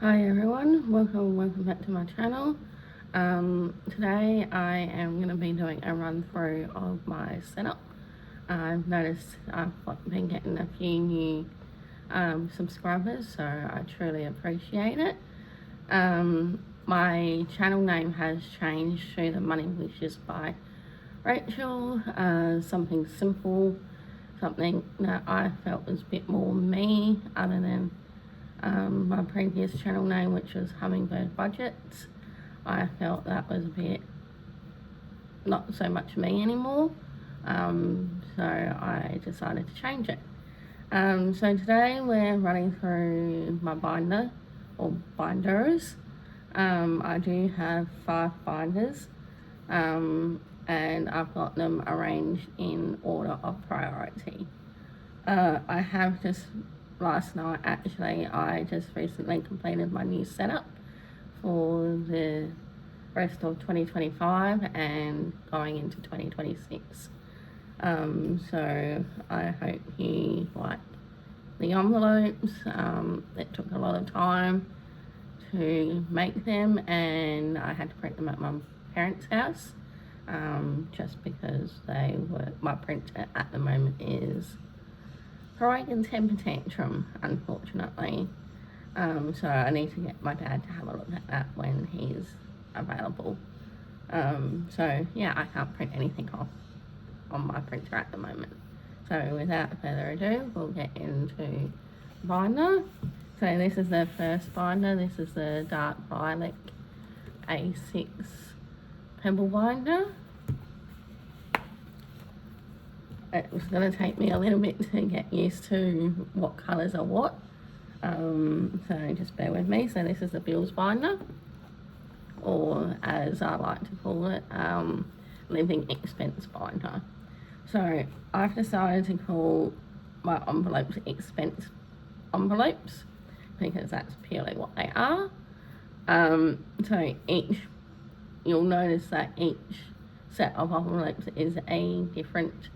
Hi everyone, welcome back to my channel. Today I am going to be doing a run through of my setup. I've noticed I've been getting a few new subscribers, so I truly appreciate it. My channel name has changed to The Money Wishes by Rachel. Something simple, something that I felt was a bit more me, other than my previous channel name, which was Hummingbird Budgets. I felt that was a bit not so much me anymore, so I decided to change it. So today we're running through my binder or binders. I do have 5 binders, and I've got them arranged in order of priority. I have just last night, actually, I just recently completed my new setup for the rest of 2025 and going into 2026. So I hope you like the envelopes. It took a lot of time to make them, and I had to print them at my parents' house, just because my printer at the moment is throwing a temper tantrum, unfortunately. So I need to get my dad to have a look at that when he's available. So yeah, I can't print anything off on my printer at the moment. So without further ado, we'll get into binder. So this is the first binder. This is the Dark Violet A6 Pebble binder. It was going to take me a little bit to get used to what colours are what, so just bear with me. So this is the Bills binder, or as I like to call it, Living Expense binder. So I've decided to call my envelopes expense envelopes because that's purely what they are. So you'll notice that each set of envelopes is a different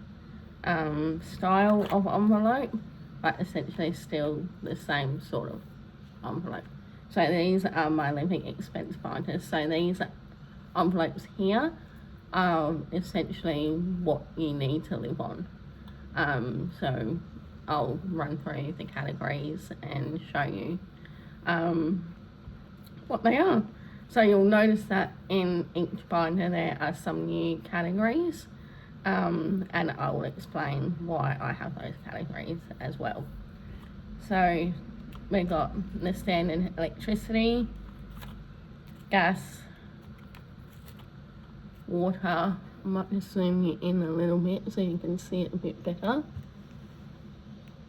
style of envelope, but essentially still the same sort of envelope. So these are my living expense binders. So these envelopes here are essentially what you need to live on. So I'll run through the categories and show you what they are. So you'll notice that in each binder there are some new categories. And I will explain why I have those categories as well. So we've got the standard electricity, gas, water. I might just zoom you in a little bit so you can see it a bit better.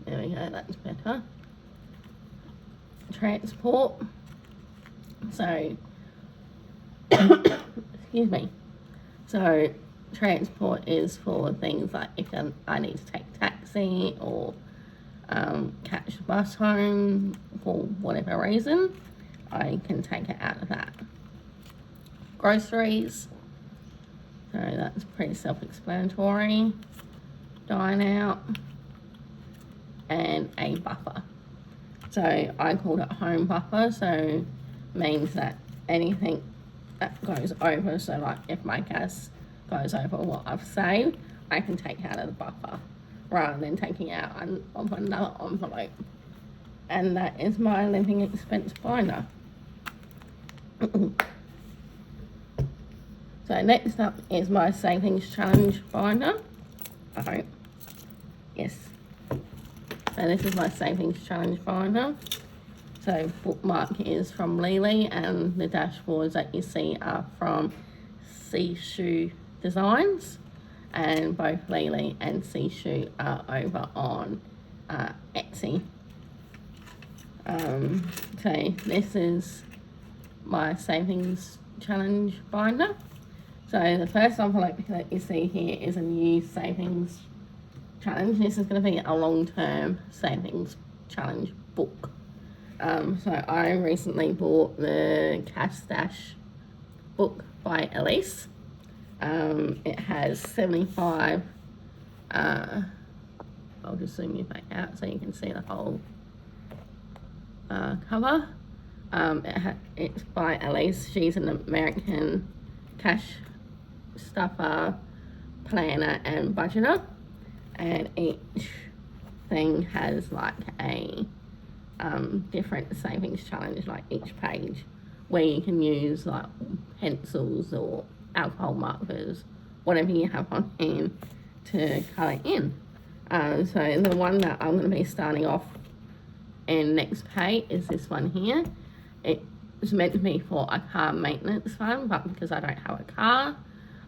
There we go, that's better. Transport. So, excuse me. So transport is for things like if I need to take a taxi or catch the bus home for whatever reason, I can take it out of that. Groceries, so that's pretty self-explanatory. Dine out, and a buffer. So I called it home buffer, so means that anything that goes over, so like if my gas goes over what I've saved, I can take out of the buffer rather than taking out of another envelope. And that is my living expense binder. So next up is my savings challenge binder. I hope. Yes. So this is my savings challenge binder. So bookmark is from Lily, and the dashboards that you see are from Seashoe Designs, and both Lily and Seashoe are over on Etsy. So this is my savings challenge binder. So the first envelope that you see here is a new savings challenge. This is going to be a long-term savings challenge book. So I recently bought the Cash Stash book by Elise. It has 75, I'll just zoom you back out so you can see the whole cover. It's by Elise. She's an American cash stuffer, planner, and budgeter, and each thing has like a different savings challenge, like each page, where you can use like pencils or alcohol markers, whatever you have on hand, to colour in. So the one that I'm going to be starting off in next pay is this one here. It's meant to be for a car maintenance fund, but because I don't have a car,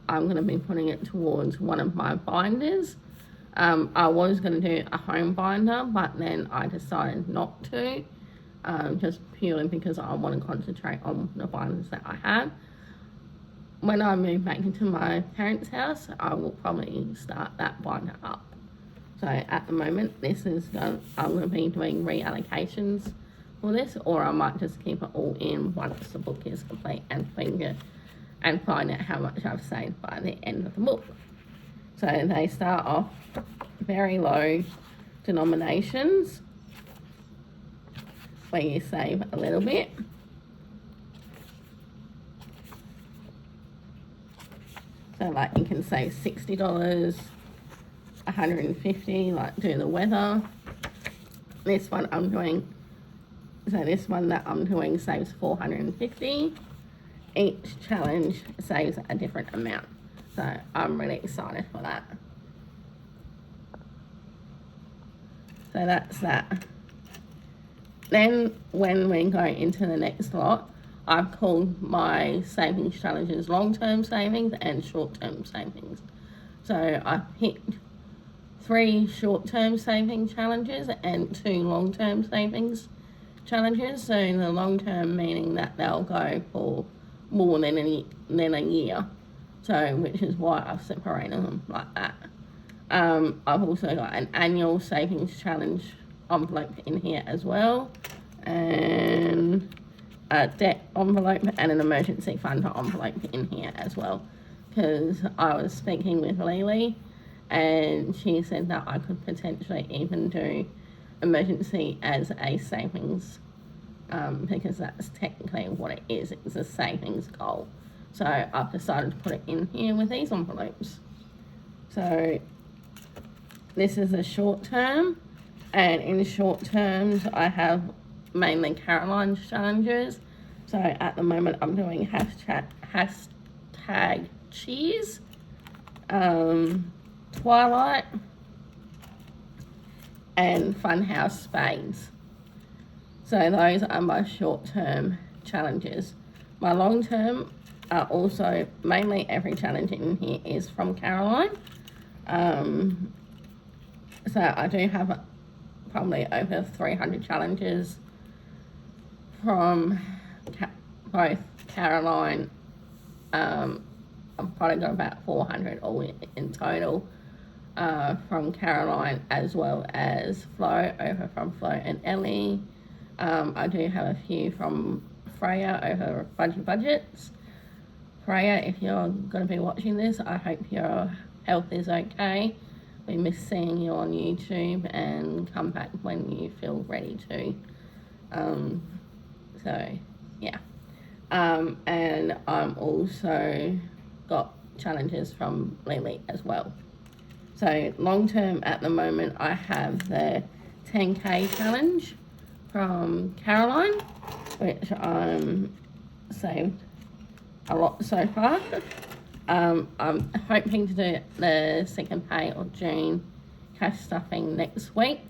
I'm going to be putting it towards one of my binders. I was going to do a home binder, but then I decided not to, just purely because I want to concentrate on the binders that I have. When I move back into my parents' house, I will probably start that binder up. So at the moment, I'm going to be doing reallocations for this, or I might just keep it all in once the book is complete and find out how much I've saved by the end of the book. So they start off very low denominations, where you save a little bit. So like you can save $60, $150, like do the weather. This one that I'm doing saves $450. Each challenge saves a different amount. So I'm really excited for that. So that's that. Then when we go into the next lot, I've called my savings challenges long-term savings and short-term savings. So I picked 3 short-term saving challenges and 2 long-term savings challenges. So the long-term meaning that they'll go for more than a year. So which is why I've separated them like that. I've also got an annual savings challenge envelope in here as well, and a debt envelope and an emergency fund envelope in here as well, because I was speaking with Lily and she said that I could potentially even do emergency as a savings, because that's technically what it is. It's a savings goal. So I've decided to put it in here with these envelopes. So this is a short term, and in short terms I have mainly Caroline's challenges. So at the moment I'm doing hashtag cheese, Twilight, and Funhouse Spades. So those are my short term challenges. My long term are also mainly every challenge in here is from Caroline. So I do have probably over 300 challenges from both Caroline. I've probably got about 400 all in total, from Caroline, as well as Flo, over from Flo and Ellie. I do have a few from Freya over budgets. Freya, if you're going to be watching this, I hope your health is okay. We miss seeing you on YouTube, and come back when you feel ready to. So yeah. And I'm also got challenges from Lily as well. So long term at the moment I have the 10K challenge from Caroline, which I'm saved a lot so far. I'm hoping to do the second pay of June cash stuffing next week.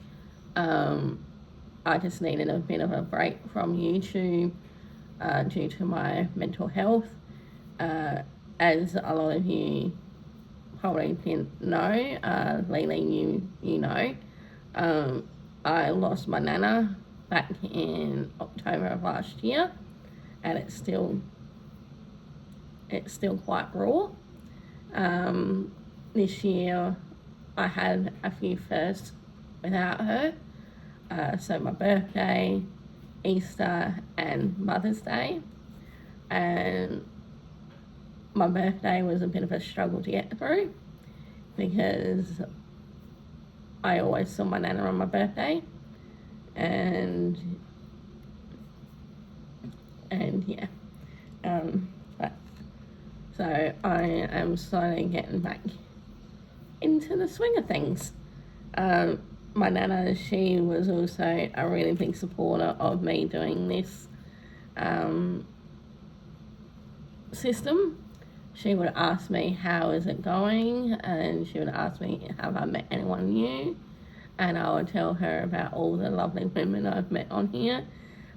I just needed a bit of a break from YouTube due to my mental health. As a lot of you probably didn't know, Lily, you know, I lost my nana back in October of last year, and it's still quite raw. This year I had a few firsts without her. So my birthday, Easter, and Mother's Day. And my birthday was a bit of a struggle to get through, because I always saw my nana on my birthday, and and yeah, but so I am slowly getting back into the swing of things. My nana, she was also a really big supporter of me doing this system. She would ask me, how is it going? And she would ask me, have I met anyone new? And I would tell her about all the lovely women I've met on here.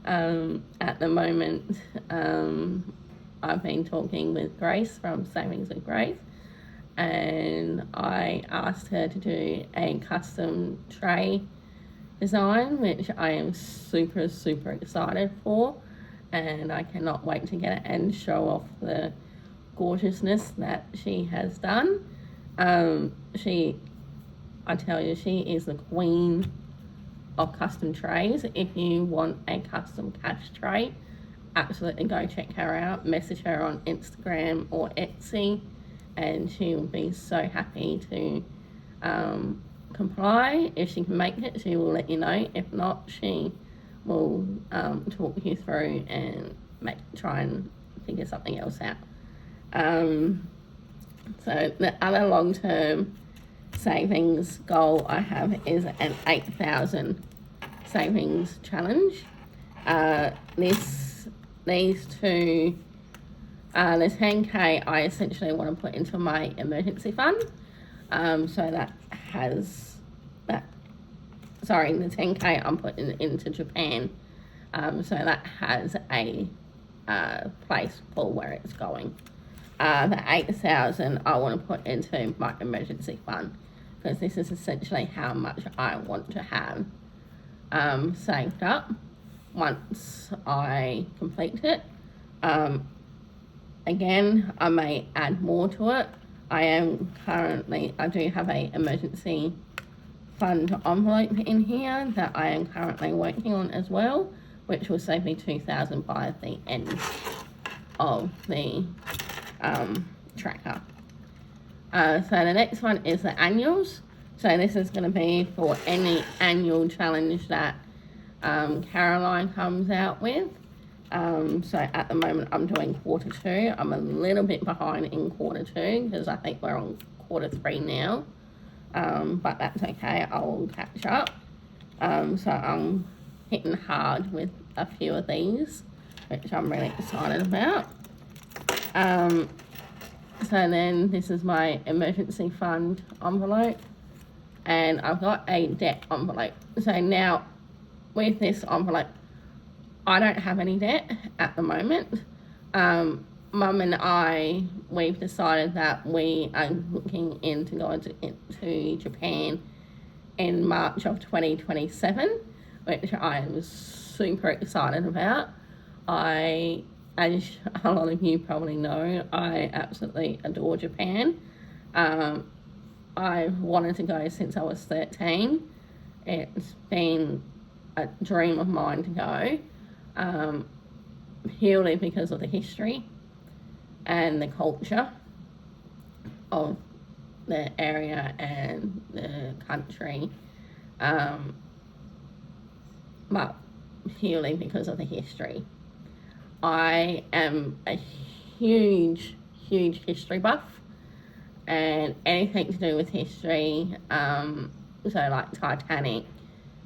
At the moment, I've been talking with Grace from Savings with Grace, and I asked her to do a custom tray design, which I am super, super excited for, and I cannot wait to get it and show off the gorgeousness that she has done. I tell you, she is the queen of custom trays. If you want a custom cash tray, absolutely go check her out. Message her on Instagram or Etsy, and she will be so happy to comply. If she can make it, she will let you know. If not, she will talk you through and try and figure something else out. So the other long-term savings goal I have is an 8,000 savings challenge. These two, the 10k I essentially want to put into my emergency fund. So that has that. Sorry, the 10k I'm putting into Japan. So that has a place for where it's going. The 8,000 I want to put into my emergency fund, because this is essentially how much I want to have saved up once I complete it. Again, I may add more to it. I do have a emergency fund envelope in here that I am currently working on as well, which will save me $2,000 by the end of the tracker. So the next one is the annuals. So this is going to be for any annual challenge that Caroline comes out with. So at the moment I'm doing quarter 2. I'm a little bit behind in quarter 2 because I think we're on quarter 3 now. But that's okay, I will catch up. So I'm hitting hard with a few of these, which I'm really excited about. So then this is my emergency fund envelope, and I've got a debt envelope. So now with this envelope, I don't have any debt at the moment. Mum and I, we've decided that we are looking into going to Japan in March of 2027, which I am super excited about. As a lot of you probably know, I absolutely adore Japan. I've wanted to go since I was 13. It's been a dream of mine to go, purely because of the history and the culture of the area and the country, but purely because of the history. I am a huge history buff, and anything to do with history, so like Titanic,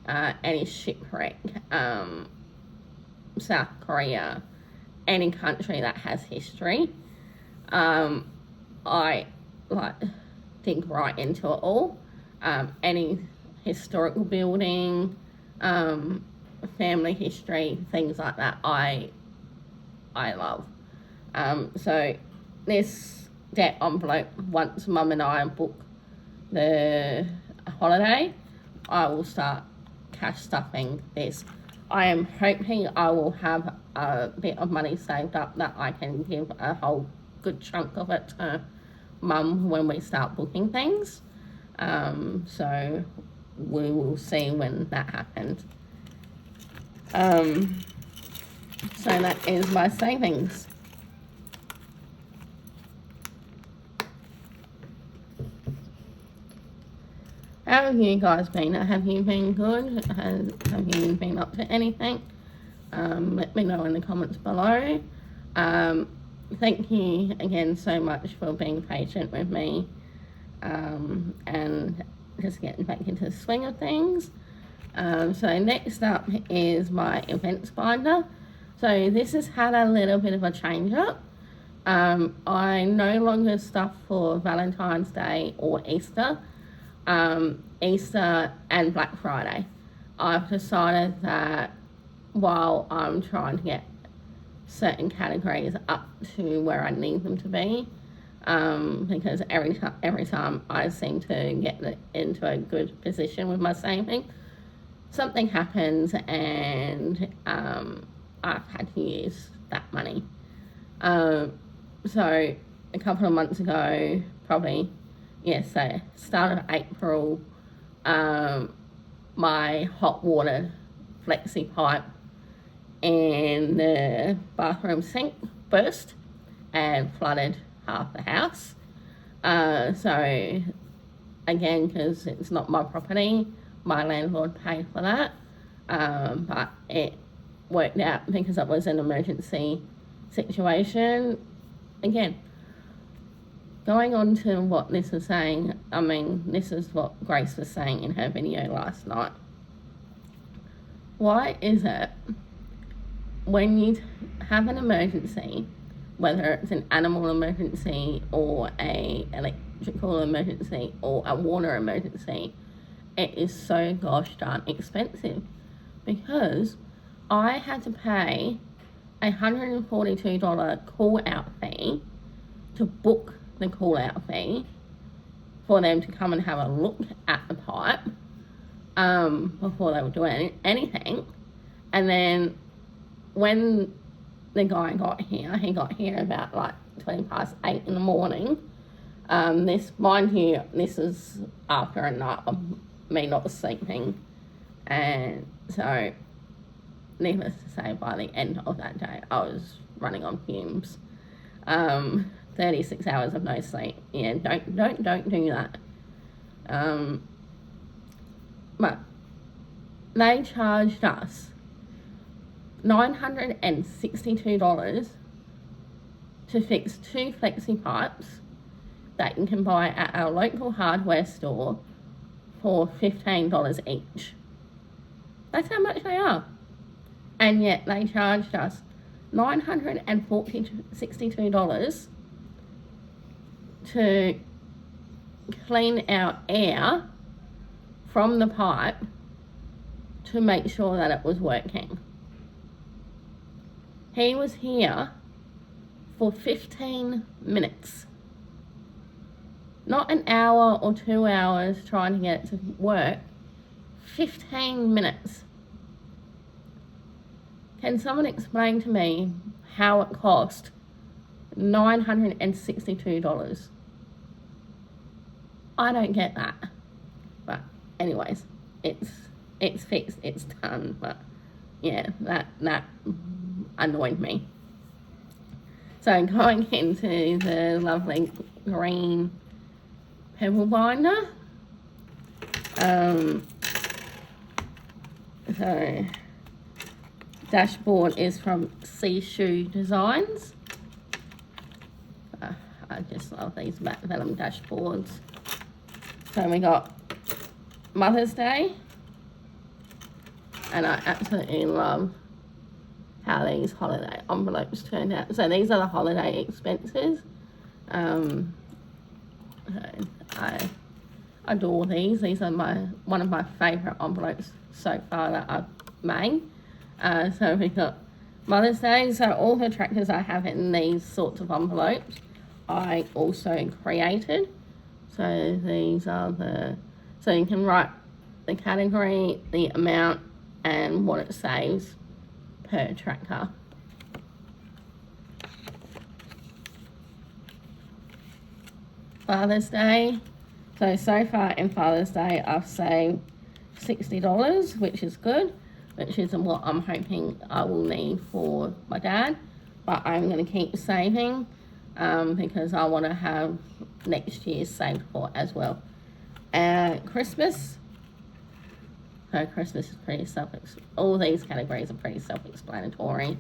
any shipwreck, South Korea, any country that has history, I dig right into it all. Any historical building, family history, things like that, I love. So this debt envelope, once Mum and I book the holiday, I will start cash stuffing this. I am hoping I will have a bit of money saved up that I can give a whole good chunk of it to Mum when we start booking things. So we will see when that happens. So that is my savings. How have you guys been? Have you been good? Have you been up to anything? let me know in the comments below. Thank you again so much for being patient with me, and just getting back into the swing of things. So next up is my events binder. So this has had a little bit of a change up. I no longer stuff for Valentine's Day or Easter. Easter and Black Friday. I've decided that while I'm trying to get certain categories up to where I need them to be, because every time I seem to get into a good position with my saving, something happens and I've had to use that money. So a couple of months ago, probably, so start of April, my hot water flexi pipe in the bathroom sink burst and flooded half the house. So again, because it's not my property, my landlord paid for that, but it worked out because it was an emergency situation. Again, going on to what this is saying, I mean, this is what Grace was saying in her video last night. Why is it when you have an emergency, whether it's an animal emergency or a electrical emergency or a water emergency, it is so gosh darn expensive? Because I had to pay a $142 call out fee to book the call out fee for them to come and have a look at the pipe before they would do anything. And then when the guy got here, he got here about like 8:20 in the morning. Mind you, this is after a night of me not sleeping, and so needless to say, by the end of that day, I was running on fumes. 36 hours of no sleep. Yeah, don't do that. But they charged us $962 to fix 2 flexi pipes that you can buy at our local hardware store for $15 each. That's how much they are. And yet they charged us $962 to clean our air from the pipe to make sure that it was working. He was here for 15 minutes. Not an hour or 2 hours trying to get it to work. 15 minutes. Can someone explain to me how it cost $962? I don't get that. But anyways, it's fixed, it's done. But yeah, that annoyed me. So going into the lovely green pebble binder. So dashboard is from Seashoe Designs. I just love these matte vellum dashboards. So we got Mother's Day, and I absolutely love how these holiday envelopes turned out. So these are the holiday expenses. I adore these. These are one of my favourite envelopes so far that I've made. So we got Mother's Day. So all the tractors I have in these sorts of envelopes, I also created. So these are so you can write the category, the amount, and what it saves per tractor. Father's Day. So far in Father's Day, I've saved $60, which is good, which is what I'm hoping I will need for my dad. But I'm going to keep saving because I want to have next year's saved for as well. Christmas. So Christmas is pretty all these categories are pretty self-explanatory.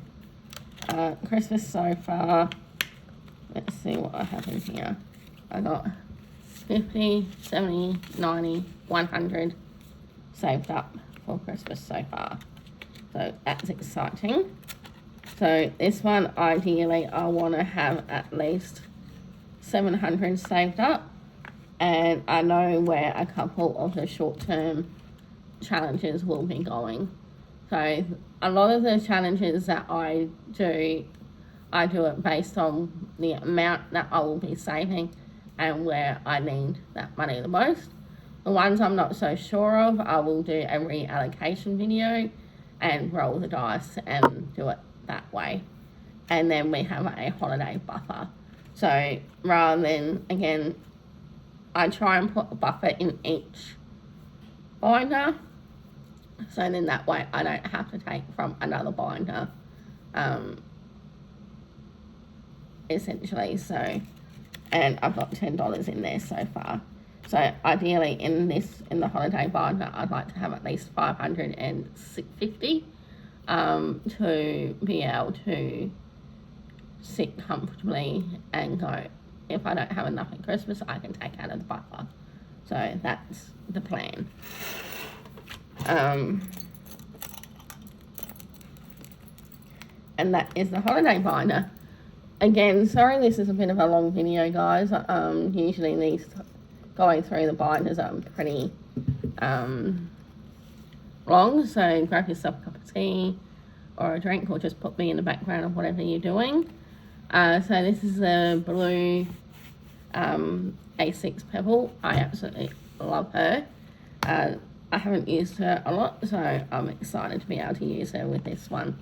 Christmas so far, let's see what I have in here. I got 50, 70, 90, 100 saved up for Christmas so far. So that's exciting. So this one, ideally, I want to have at least 700 saved up. And I know where a couple of the short-term challenges will be going. So a lot of the challenges that I do it based on the amount that I will be saving and where I need that money the most. The ones I'm not so sure of, I will do a reallocation video and roll the dice and do it that way. And then we have a holiday buffer. So rather than, again, I try and put a buffer in each binder. So then that way I don't have to take from another binder, essentially. So, and I've got $10 in there so far. So ideally in the holiday binder, I'd like to have at least 550 to be able to sit comfortably and go, if I don't have enough at Christmas, I can take out of the buffer. So that's the plan. And that is the holiday binder. Again, sorry this is a bit of a long video, guys. Usually these going through the binders are pretty long, so grab yourself a cup of tea or a drink, or just put me in the background of whatever you're doing. So this is a blue A6 Pebble. I absolutely love her. I haven't used her a lot, so I'm excited to be able to use her with this one.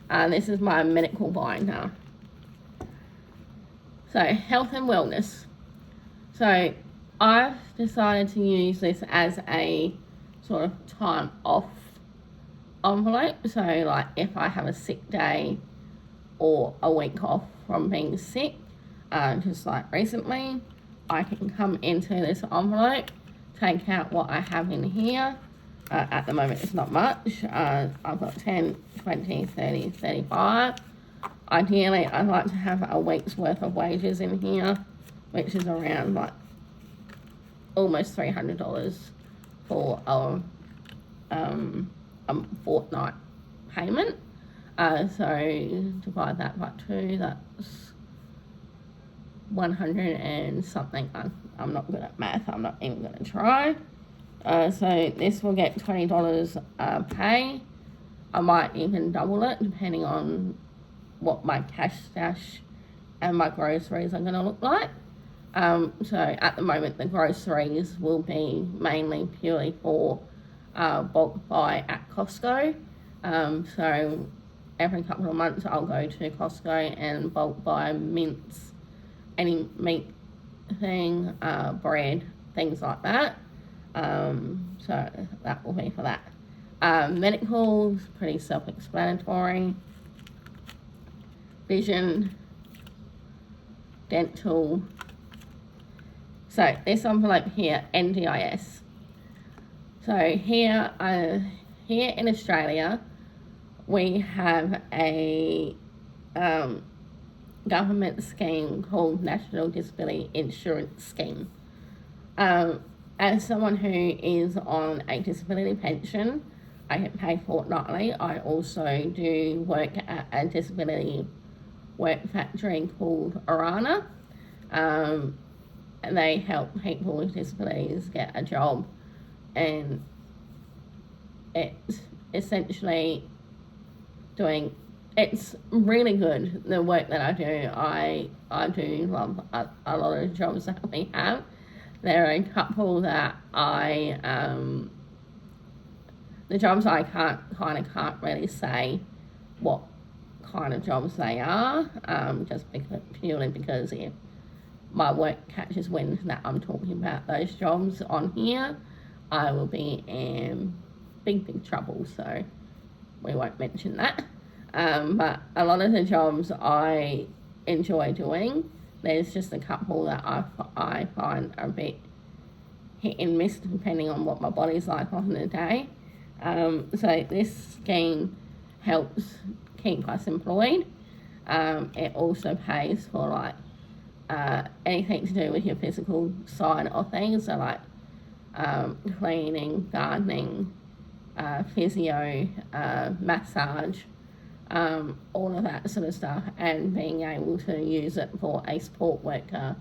This is my medical binder. So, health and wellness. So, I've decided to use this as a sort of time off envelope. So, like if I have a sick day or a week off from being sick, just like recently, I can come into this envelope, take out what I have in here. At the moment it's not much. I've got 10, 20, 30, 35. Ideally I'd like to have a week's worth of wages in here, which is around like almost $300 for a fortnight payment. So divide that by 2, that's 100 and something. I'm not good at math, I'm not even going to try. So this will get $20 pay. I might even double it depending on what my cash stash and my groceries are going to look like. So at the moment the groceries will be mainly purely for bulk buy at Costco. So every couple of months I'll go to Costco and bulk buy mince, any meat thing, bread, things like that. So that will be for that. Medical's pretty self-explanatory. Vision, dental. So this envelope here, NDIS. So here in Australia, we have a government scheme called National Disability Insurance Scheme. As someone who is on a disability pension, I get paid fortnightly. I also do work at a disability work factory called Orana. And they help people with disabilities get a job, and it's essentially it's really good, the work that I do. I do love a lot of the jobs that we have. There are a couple that the jobs I can't really say what kind of jobs they are, just purely because if my work catches wind that I'm talking about those jobs on here, I will be in big trouble, so we won't mention that. But a lot of the jobs I enjoy doing. There's just a couple that I find are a bit hit and miss depending on what my body's like on the day. So this scheme helps keep us employed. It also pays for like anything to do with your physical side of things, so like cleaning, gardening, physio, massage, all of that sort of stuff, and being able to use it for a support worker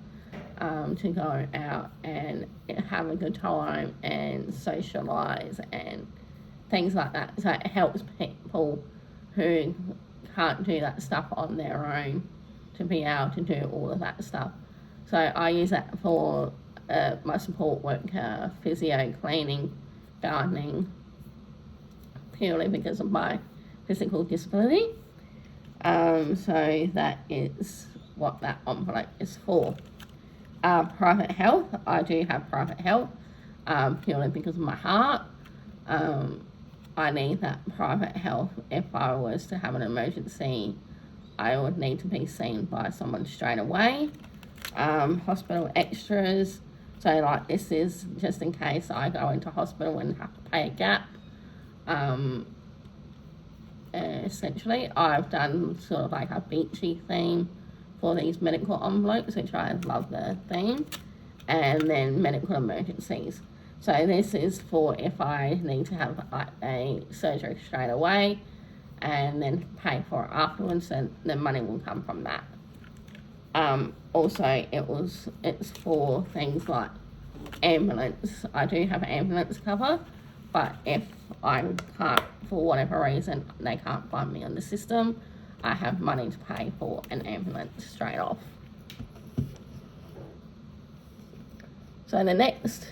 to go out and have a good time and socialise and things like that. So it helps people who can't do that stuff on their own to be able to do all of that stuff. So I use that for my support work, physio, cleaning, gardening, purely because of my physical disability. So that is what that envelope is for. Private health, I do have private health, purely because of my heart. I need that private health. If I was to have an emergency, I would need to be seen by someone straight away. Hospital extras, so like this is just in case I go into hospital and have to pay a gap. Essentially, I've done sort of like a beachy theme for these medical envelopes, which I love the theme, and then medical emergencies. So this is for if I need to have like a surgery straight away and then pay for it afterwards, and the money will come from that. Also, it's for things like ambulance. I do have ambulance cover, but if I can't, for whatever reason, they can't find me on the system, I have money to pay for an ambulance straight off. So the next,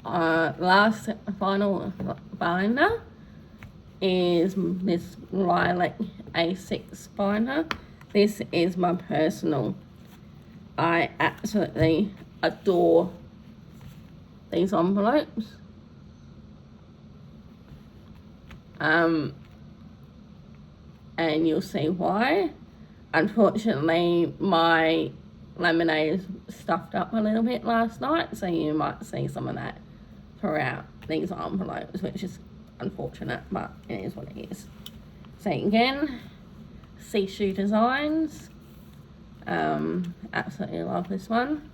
last final binder is this Lilac A6 binder. This is my personal. I absolutely adore these envelopes. And you'll see why. Unfortunately, my laminate is stuffed up a little bit last night, so you might see some of that throughout these envelopes, which is unfortunate, but it is what it is. So again, Sishu Designs. Absolutely love this one.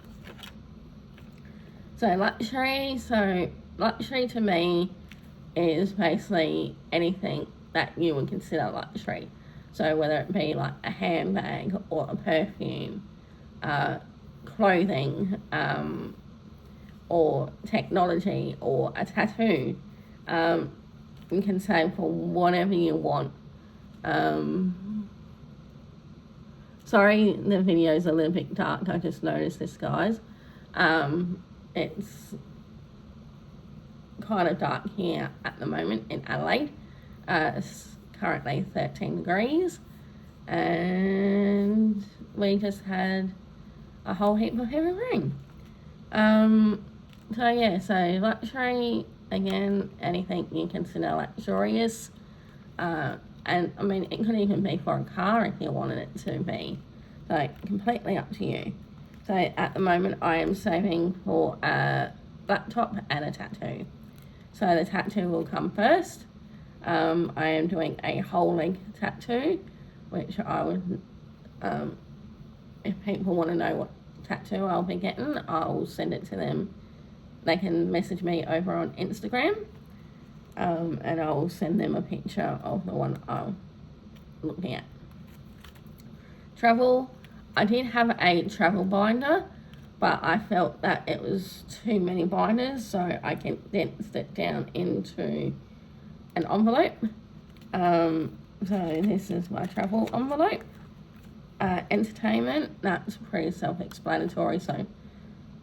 So luxury to me is basically anything that you would consider luxury. So whether it be like a handbag or a perfume, clothing, or technology or a tattoo, you can say for whatever you want. Sorry, the video's a little bit dark. I just noticed this, guys. It's kind of dark here at the moment in Adelaide. It's currently 13 degrees, and we just had a whole heap of heavy rain. So yeah, so luxury, again, anything you consider luxurious. And I mean, it could even be for a car if you wanted it to be. So completely up to you. So at the moment I am saving for a laptop and a tattoo. So the tattoo will come first. I am doing a whole leg tattoo, which I would, if people want to know what tattoo I'll be getting, I'll send it to them. They can message me over on Instagram, and I'll send them a picture of the one I'm looking at. Travel, I did have a travel binder, but I felt that it was too many binders, so I condensed it down into an envelope. So this is my travel envelope. Entertainment, that's pretty self-explanatory, so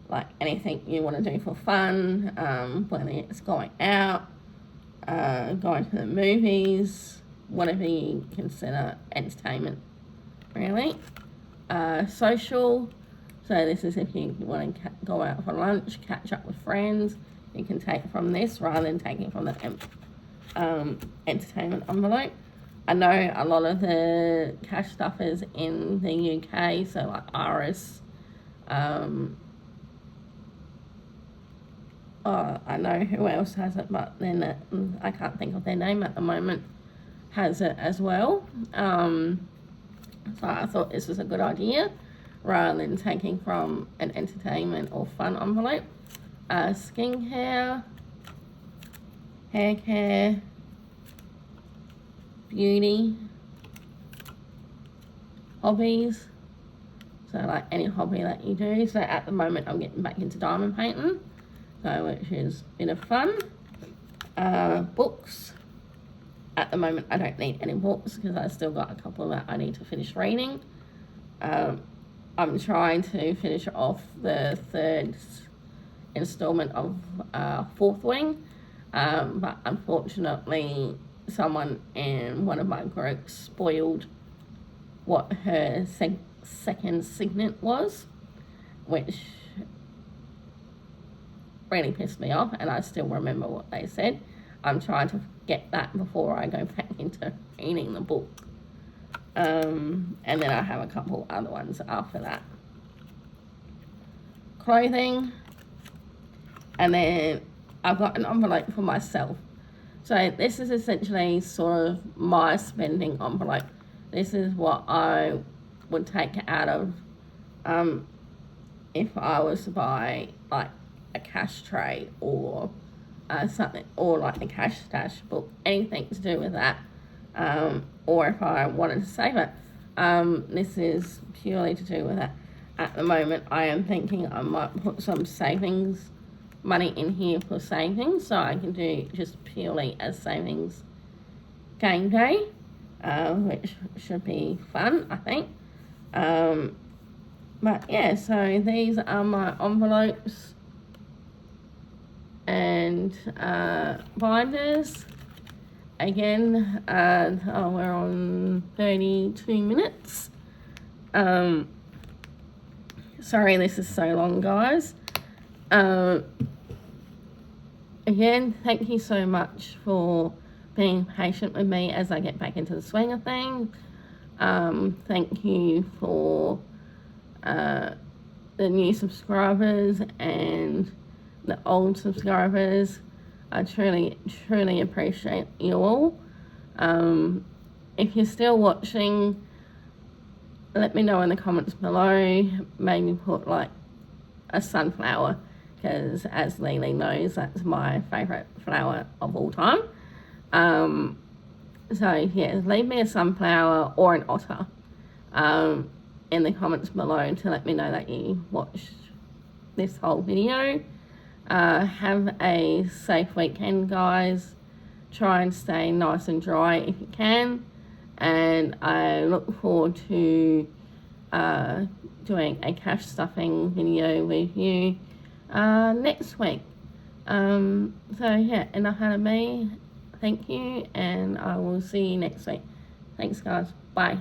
like anything you want to do for fun, whether it's going out, going to the movies, whatever you consider entertainment, really. Social, so this is if you want to go out for lunch, catch up with friends, you can take from this rather than taking from the entertainment envelope. I know a lot of the cash stuff is in the UK, so like Iris, I know who else has it, but then I can't think of their name at the moment, has it as well. So I thought this was a good idea rather than taking from an entertainment or fun envelope. Skincare, hair care, beauty, hobbies. So like any hobby that you do. So at the moment I'm getting back into diamond painting, so which is a bit of fun. Books. At the moment I don't need any books because I still got a couple that I need to finish reading. I'm trying to finish off the third installment of Fourth Wing, but unfortunately someone in one of my groups spoiled what her second signet was, which really pissed me off, and I still remember what they said. I'm trying to get that before I go back into reading the book. And then I have a couple other ones after that. Clothing. And then I've got an envelope for myself. So this is essentially sort of my spending envelope. This is what I would take out of if I was to buy like a cash tray or something, or like a cash stash book, anything to do with that, or if I wanted to save it. This is purely to do with that. At the moment I am thinking I might put some savings money in here for savings, so I can do just purely as savings game day, which should be fun, I think. But yeah, so these are my envelopes and binders. Again, we're on 32 minutes. Sorry this is so long, guys. Again, thank you so much for being patient with me as I get back into the swing of things. Thank you for the new subscribers and the old subscribers. I truly appreciate you all. If you're still watching, let me know in the comments below. Maybe put like a sunflower, because as Lily knows, that's my favourite flower of all time. So yeah, leave me a sunflower or an otter in the comments below to let me know that you watched this whole video. Have a safe weekend, guys. Try and stay nice and dry if you can, and I look forward to doing a cash stuffing video with you next week. So yeah, enough out of me. Thank you, and I will see you next week. Thanks, guys. Bye.